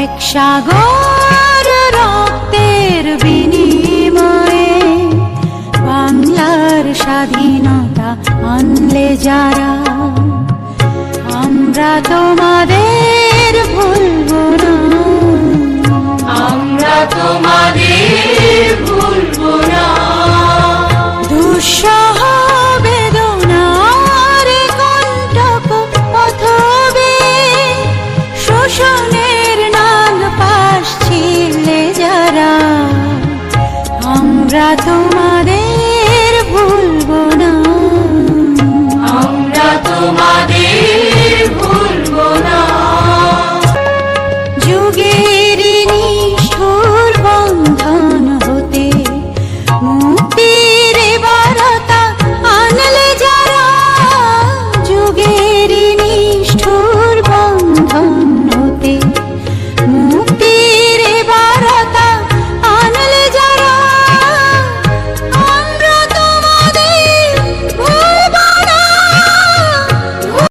এক সাগর রক্তের বিনিময়ে বাংলার স্বাধীনতা আনলে যারা, আমরা তোমাদের ভুলবো না, আমরা তোমাদের ভুলবো না। দুঃসহ বেদনার কণ্টক পথবে শোষণের নাগ পাশ ছিলে যারা, আমরা তোমাদের ভুলবো না, আমরা তোমাদের ভুলবো না। যুগে